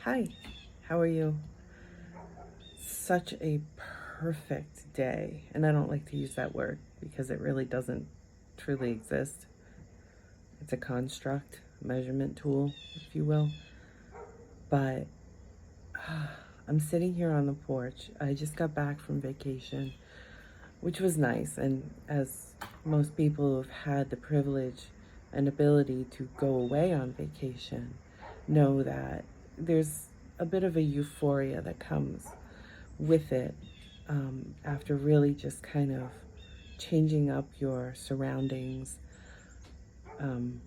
Hi, how are you? Such a perfect day. And I don't like to use that word because it really doesn't truly exist. It's a construct, measurement tool, if you will. But I'm sitting here on the porch. I just got back from vacation, which was nice. And as most people who have had the privilege and ability to go away on vacation know that there's a bit of a euphoria that comes with it, after really just kind of changing up your surroundings, um,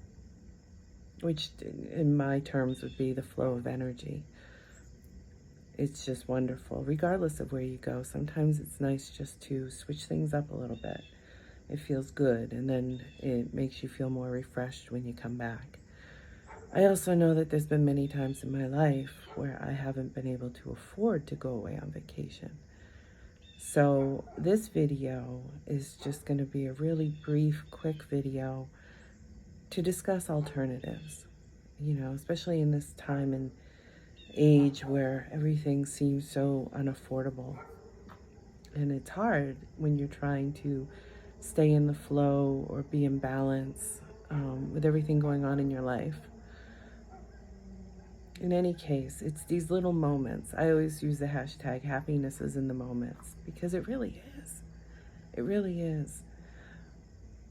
which in my terms would be the flow of energy. It's just wonderful, regardless of where you go. Sometimes it's nice just to switch things up a little bit. It feels good, and then it makes you feel more refreshed when you come back. I also know that there's been many times in my life where I haven't been able to afford to go away on vacation. So this video is just going to be a really brief, quick video to discuss alternatives, especially in this time and age where everything seems so unaffordable. And it's hard when you're trying to stay in the flow or be in balance with everything going on in your life. In any case, it's these little moments. I always use the hashtag happiness is in the moments because it really is. It really is.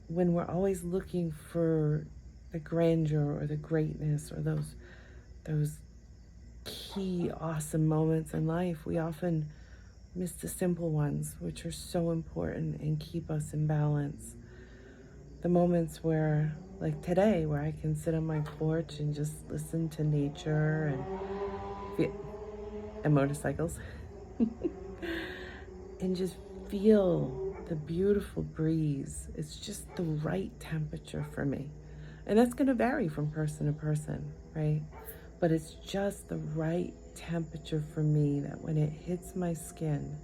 When we're always looking for the grandeur or the greatness or those key awesome moments in life, we often miss the simple ones, which are so important and keep us in balance. The moments where, like today, where I can sit on my porch and just listen to nature and motorcycles and just feel the beautiful breeze. It's just the right temperature for me. And that's going to vary from person to person, right? But it's just the right temperature for me that when it hits my skin,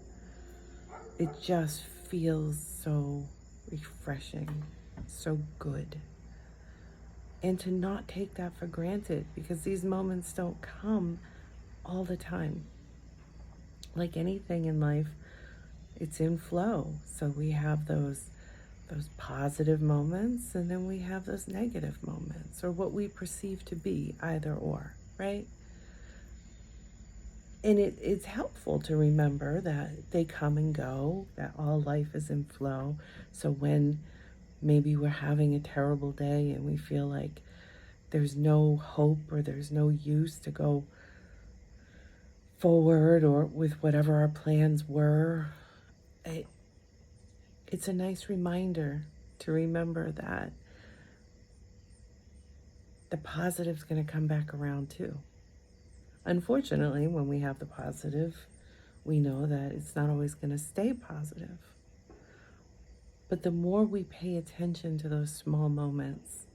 it just feels so refreshing, so good. And to not take that for granted, because these moments don't come all the time. Like anything in life, it's in flow. So we have those positive moments, and then we have those negative moments, or what we perceive to be, either or, right? And it's helpful to remember that they come and go, that all life is in flow. So when maybe we're having a terrible day and we feel like there's no hope or there's no use to go forward or with whatever our plans were, it's a nice reminder to remember that the positive's going to come back around too. Unfortunately, when we have the positive, we know that it's not always going to stay positive. But the more we pay attention to those small moments,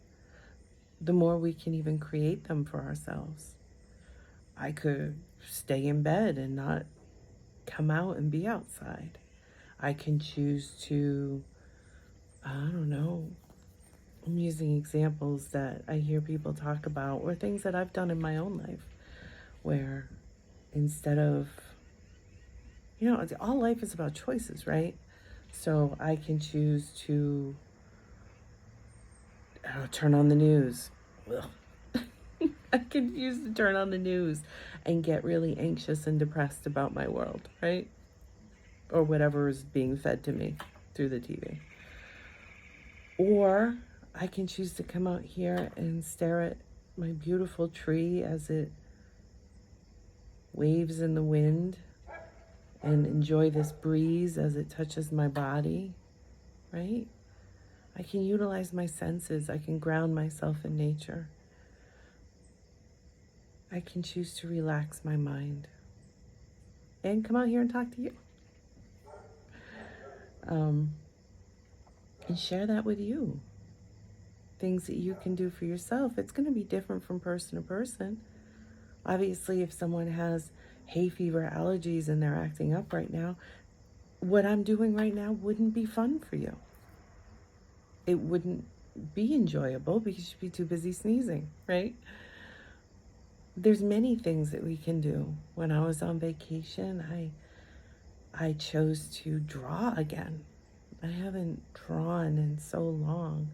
the more we can even create them for ourselves. I could stay in bed and not come out and be outside. I can choose to, I don't know, I'm using examples that I hear people talk about or things that I've done in my own life where instead of, all life is about choices, right? So I can choose to turn on the news. I can choose to turn on the news and get really anxious and depressed about my world, right? Or whatever is being fed to me through the TV. Or I can choose to come out here and stare at my beautiful tree as it waves in the wind and enjoy this breeze as it touches my body, right? I can utilize my senses. I can ground myself in nature. I can choose to relax my mind and come out here and talk to you. And share that with you. Things that you can do for yourself. It's going to be different from person to person. Obviously, if someone has hay fever, allergies, and they're acting up right now, what I'm doing right now wouldn't be fun for you. It wouldn't be enjoyable because you'd be too busy sneezing, right? there's many things that we can do. When I was on vacation, I chose to draw again. I haven't drawn in so long.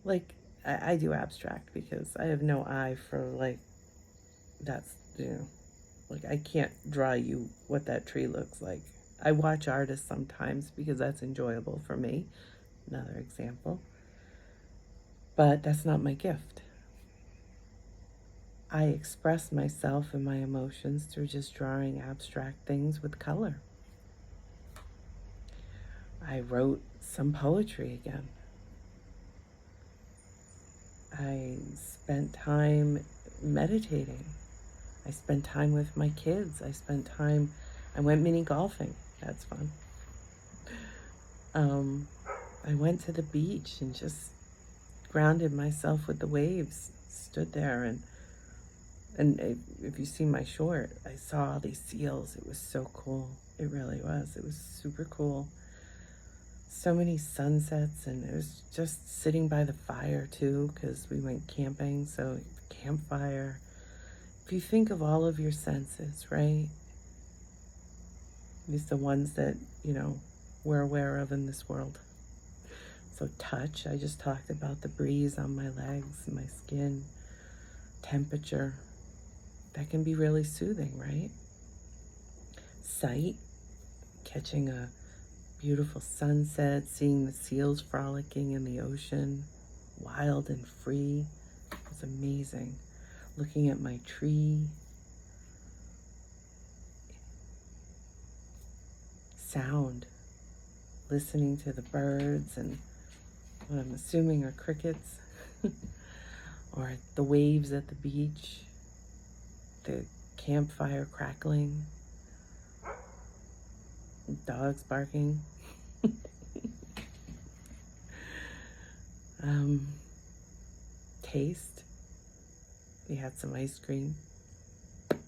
Like, I do abstract because I have no eye for, like, that's, like, I can't draw you what that tree looks like. I watch artists sometimes because that's enjoyable for me. Another example. But that's not my gift. I express myself and my emotions through just drawing abstract things with color. I wrote some poetry again. I spent time meditating. I spent time with my kids. I went mini golfing. That's fun. I went to the beach and just grounded myself with the waves. Stood there and if you see my short, I saw all these seals. It was so cool. It really was. It was super cool. So many sunsets, and it was just sitting by the fire too, because we went camping. So campfire. If you think of all of your senses, right? At least the ones that, we're aware of in this world. So touch, I just talked about the breeze on my legs, my skin, temperature. That can be really soothing, right? Sight, catching a beautiful sunset, seeing the seals frolicking in the ocean, wild and free. It was amazing. Looking at my tree. Sound, listening to the birds and what I'm assuming are crickets, or the waves at the beach, the campfire crackling, dogs barking. Taste. We had some ice cream. Love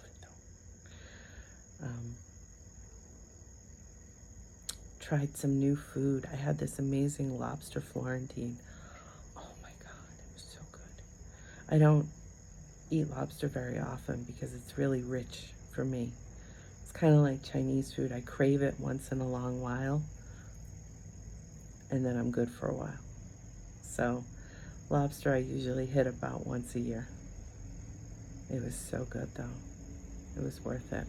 it though. Tried some new food. I had this amazing lobster Florentine. Oh my God, it was so good. I don't eat lobster very often because it's really rich for me. It's kind of like Chinese food. I crave it once in a long while, and then I'm good for a while. So lobster I usually hit about once a year. It was so good though. It was worth it.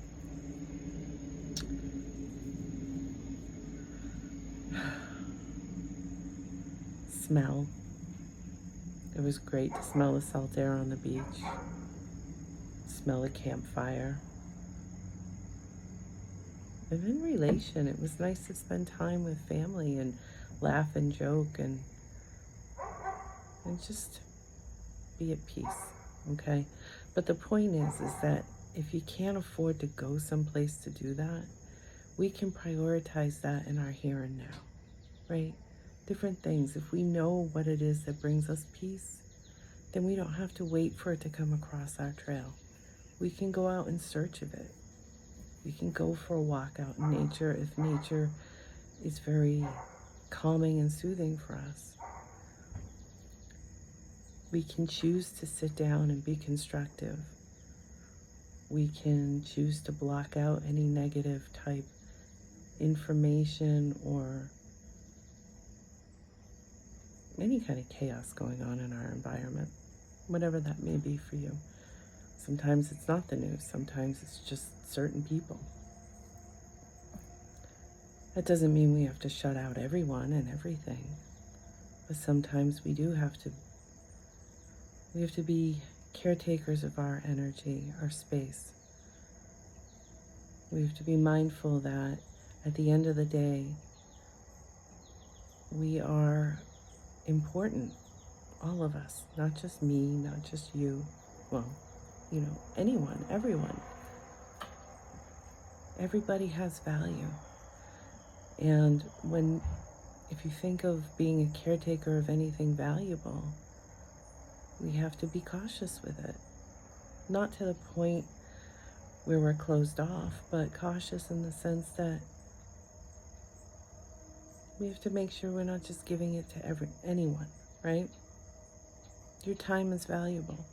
Smell. It was great to smell the salt air on the beach, smell the campfire. And in relation, it was nice to spend time with family and laugh and joke and just be at peace, okay? But the point is that if you can't afford to go someplace to do that, we can prioritize that in our here and now, right? Different things. If we know what it is that brings us peace, then we don't have to wait for it to come across our trail. We can go out in search of it. We can go for a walk out in nature if nature is very calming and soothing for us. We can choose to sit down and be constructive. We can choose to block out any negative type information or any kind of chaos going on in our environment, whatever that may be for you. Sometimes it's not the news. Sometimes it's just certain people. That doesn't mean we have to shut out everyone and everything. But sometimes we do have to. We have to be caretakers of our energy, our space. We have to be mindful that at the end of the day, we are important. All of us. Not just me, not just you. Well, anyone, everyone. Everybody has value. And if you think of being a caretaker of anything valuable, we have to be cautious with it. Not to the point where we're closed off, but cautious in the sense that we have to make sure we're not just giving it to anyone, right? Your time is valuable.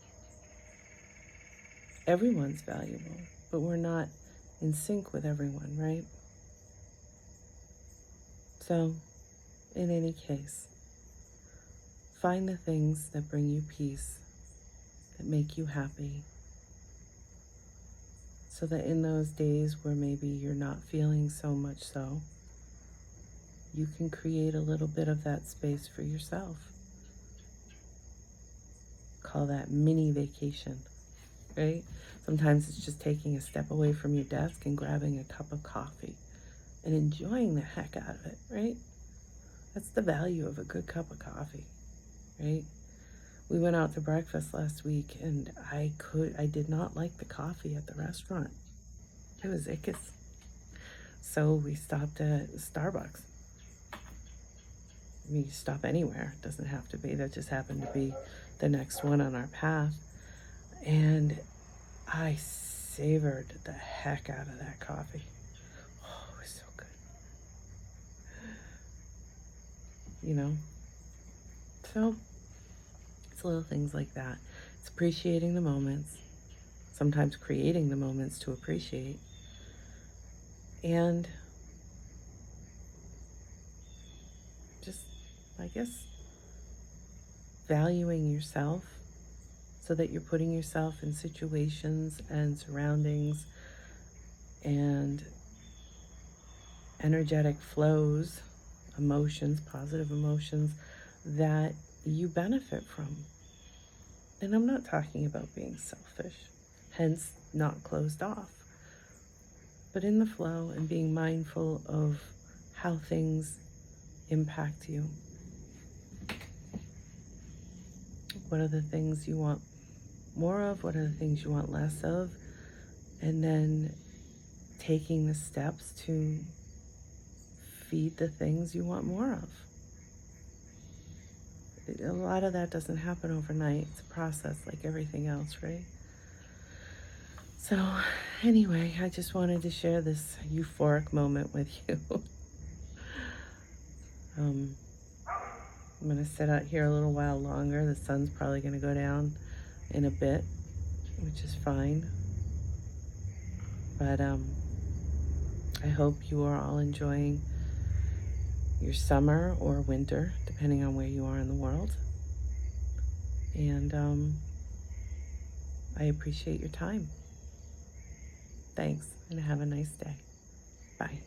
everyone's valuable, but we're not in sync with everyone, right? So, in any case, find the things that bring you peace, that make you happy, so that in those days where maybe you're not feeling so much so, you can create a little bit of that space for yourself. Call that mini vacation, right? Sometimes it's just taking a step away from your desk and grabbing a cup of coffee and enjoying the heck out of it, right? That's the value of a good cup of coffee, right? We went out to breakfast last week and I did not like the coffee at the restaurant. It was ickes. So we stopped at Starbucks. I mean, you stop anywhere. It doesn't have to be. That just happened to be the next one on our path. And I savored the heck out of that coffee. Oh, it was so good. You know? So, it's little things like that. It's appreciating the moments, sometimes creating the moments to appreciate, and just, I guess, valuing yourself so that you're putting yourself in situations and surroundings and energetic flows, emotions, positive emotions that you benefit from. And I'm not talking about being selfish, hence not closed off, but in the flow and being mindful of how things impact you. What are the things you want more of? What are the things you want less of? And then taking the steps to feed the things you want more of. A lot of that doesn't happen overnight. It's a process like everything else, right? So anyway, I just wanted to share this euphoric moment with you. I'm going to sit out here a little while longer. The sun's probably going to go down in a bit, which is fine. But I hope you are all enjoying your summer or winter, depending on where you are in the world. And I appreciate your time. Thanks, and have a nice day. Bye.